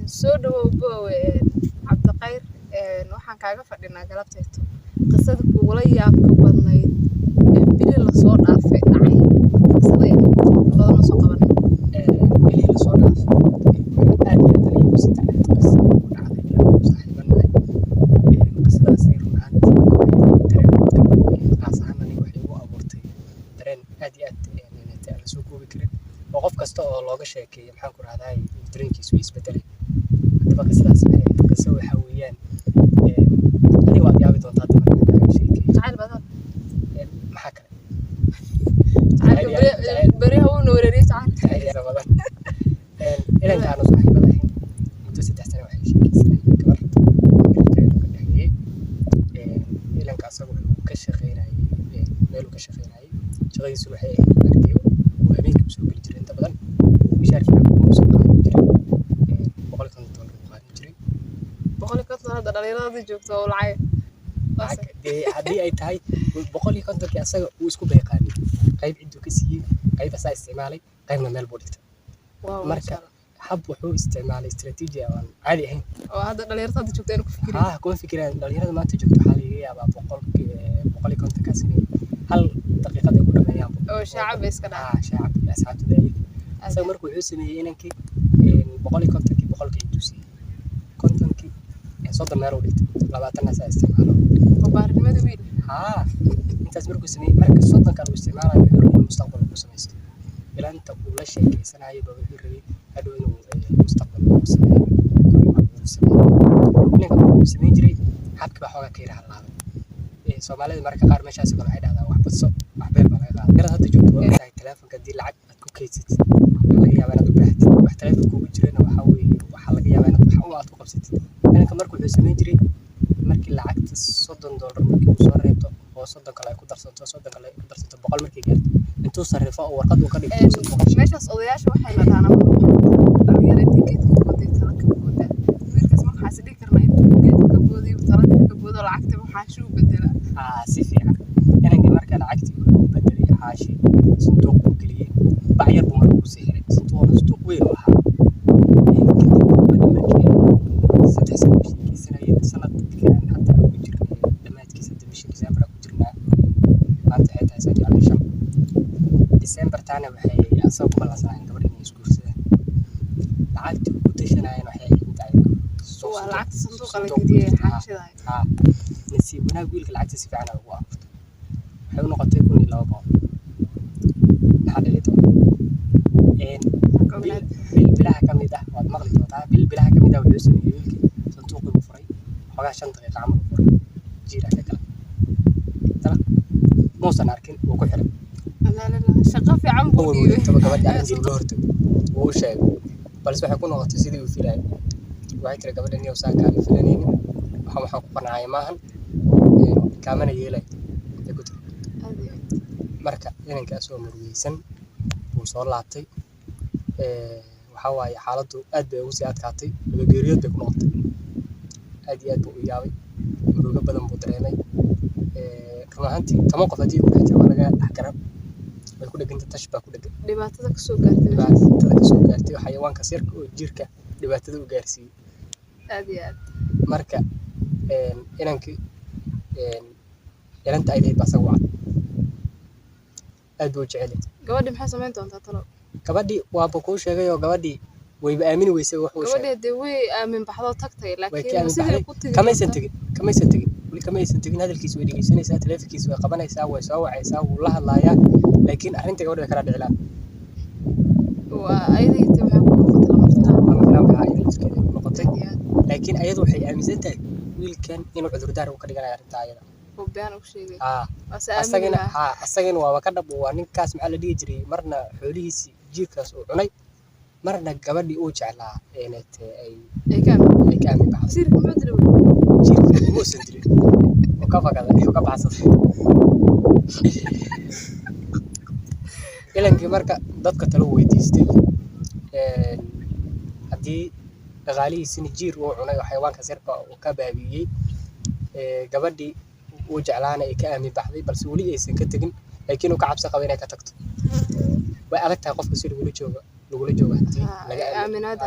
soo dhawow Cabdiqayr waxaan kaaga fadhinaa galabteeto qisada kuula yaabka badnayd bili la soo dhaafay dhacay qisada loona soo qabanay bili la soo dhaafay aad iyo aad ayuu si taxadar qisada u dhacday saaxiibanahay qisadaas ay runaantii qaas ahaan aniga waxay u abuurtay dareen aad iyo aad aan la soo koobi karin oo qof kasta oo looga sheekeeyo maxaan ku rahdaa dareenkiisu isbedelay hadaba qisadaas qiso waxa weeyaan adiga waad yaabi doontaa hadda markaan kaaga sheekeeyo jacayl badan maxaa kale beri hawna wareeriye jacayl badan inanka aanu saaxiibada ahayn muddo 3 sano waxay sheekaysanayeen gabar reerkeedu ka dhexeeyey inanka asagu wuxuu ka shaqeynayay meeluu ka shaqeynayay shaqadiisu waxay ahayd ardayo oo habeenkii u soo geli jiray inta badan mishaar fiican uu soo qaadan jiray $150 uu qaadan jiray $150 hadda dhalinyarada joogto oo lacag haddii ay tahay 150 asaga uu isku beeqaanay qayb ciduu ka siiyey qayb asaa isticmaalay qaybna meel buu dhigtay marka hab wuxuu isticmaalay istiraatiiji aan caadi ahayn oo hadda dhalinyarada hadda joogto inuu ku fikiraan kuma fikiraan dhalinyarada maanta joogto waxaa laga yaabaa 150 kaas inay hal daqiiqad ay ku dhameeyaan oo shacab iska dhaca shacab asxaabtooda asaga markuu wuxuu sameeyey inankii 150 boqolkii intuu siiyey 50 soddon meel u dhigtay 20 asaa isticmaalo oo baarinimada wiil intaas markuu sameeyey marka soddonkan uu isticmaalayo wuxuu rabay mustaqbal ku samaysto ilanta uu la sheekeysanayo baa wuxuu rabay hadhow inuu mustaqbal ku sameeyo inanka wuxuu sameyn jiray habkii baa xoogaa ka yara halaabay soomaalida marka qaar meeshaas kale waxay dhahdaa wax badso wax beer baa laga qaadaa yarada hadda joogto waa inaad telefoonka haddii lacag aad ku kaysatid waxaa laga yaabaa inaad u baahatid wax telefoonka ugu jirana waxaa weeye waxaa laga yaabaa inaad wax aad ku qabsatid inanka marka wuxuu sameyn jiray markii lacagta $30 markii uu soo reebto oo 30 kale ay ku darsanto 30 kale ay ku darsanto 100 markii gaarto intuu sarrifo oo warqad uu ka dhigto meeshaas odayaasha waxay nadaana dhalinyaro intii geedka booday tala ka booda wiilkaas marka waxaa sidii karnaa intuu geedka ka booday talada ka boodo lacagta waxaa shuu bedela si fiican inanka marka lacagtii uu bedelay xaashi sanduuq uu geliyey bac yar buu marka ku sii xiray sanduuq weyn oo ahaa kadib markii 3 sano sheekaysanayeen sanadkan hadda ku jirnay dhammaadkiisa bishii December ku jirnaa maanta waxay tahay 9 December taana waxay asagu balansanayeen gabar inay isguursadaan lacagtii uu ku tashanayeen waxay intaay waa lacagta sanduuqa la geliyay xaashiday nasiib wanaag wiilka lacagta si fiican ugu aafurtay waxay u noqotay $1200 maxaa dhigay bilaha ka mid ah waad maqli doontaa bilaha ka mid ah wuxuu sameeyey wiilkii sanduuqii buu furay xogaa 5 daqiiqo camal uu furay jiira ka galay tala muusan arkin wuu ku xiray shaqo fiican buu dhiibay gabadha intii loo hortay wuu sheegay balse waxay ku noqotay sidii uu filayay waxay tiri gabadhan iyo saakaaga filanaynin waxaan ku qanacay maahan kaamana yeelay marka inankaas oo murugaysan wuu soo laabtay waxa waaye xaaladdu aad bay ugu sii adkaatay geeriyood bay ku noqotay aad iyo aad buu u yaabay murugo badan buu dareemay run ahaantii 10 qof haddii ku dhex jiro waa laga dhex garan way ku dhegantay tash baa ku dhegan dhibaatada ka soo gaartay xayawaanka sirka oo jirka dhibaatada u gaarsiiyey aad iyo aad marka inankii ilanta ay leedahay basagu cad aad buu jecel gabadhi maxay sameyn doontaa talo gabadhi waaba kuu sheegay oo gabadhi wayba aamini weysay wax uu sheegay gabadhi way aamin baxdo tagtay laakiin sidii ku tagay kamaysan tagin wali kamaysan tagin hadalkiisa way dhageysanaysaa telefonkiisa way qabanaysaa way soo wacaysaa wuu la hadlayaa laakiin arrinta gabadha way kala dhiclaan waa ayadii waxay ku noqotay lama filaan waxay noqotay laakiin ayadu waxay aaminsan tahay wiilkan inuu cudurdaar uu ka dhiganayo arrinta ayada oo been u sheegay asagana waa ka dhab waa ninkaas maxaa la dhigi jiray marna xoolihiisii jiirkaas uu cunay marna gabadhii uu jeclaa ay ka aamin baxday sirka ma dilay jiirka muusan dilin oo ka fagaday oo ka baxsaday ilankii marka dadka talo weydiistay haddii dhaqaalihiisina jiir uu cunay oo xayawaanka sirka uu ka baabiyey gabadhii uu jeclaana ay ka aamin baxday balse weli aysan ka tagin laakiin uu ka cabsi qabo inay ka tagto way adag tahay qofka si lagula joogo hadii laga aaminaad